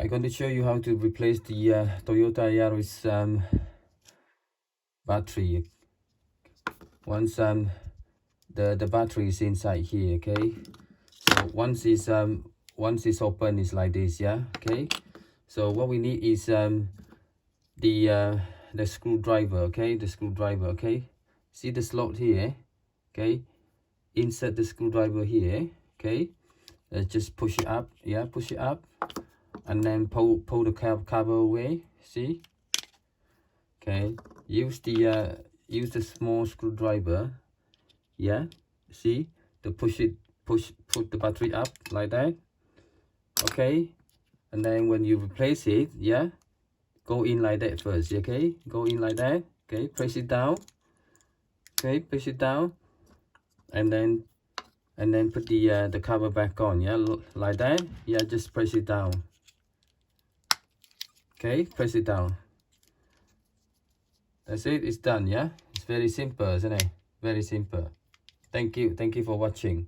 I'm going to show you how to replace the Toyota Yaris battery. Once the battery is inside here, okay. So once it's open, it's like this, yeah. Okay. So what we need is the screwdriver, okay. The screwdriver, okay. See the slot here, okay. Insert the screwdriver here, okay. Just push it up, yeah. Push it up, and then pull the cover away. See. Okay, use the small screwdriver, yeah, see, to put the battery up like that. Okay, and then when you replace it, yeah, go in like that first. Okay, go in like that. Okay, press it down. Okay, press it down, and then put the cover back on, yeah, like that. Yeah, just press it down. Okay, press it down. That's it, it's done, yeah. It's very simple, isn't it? Very simple. Thank you for watching.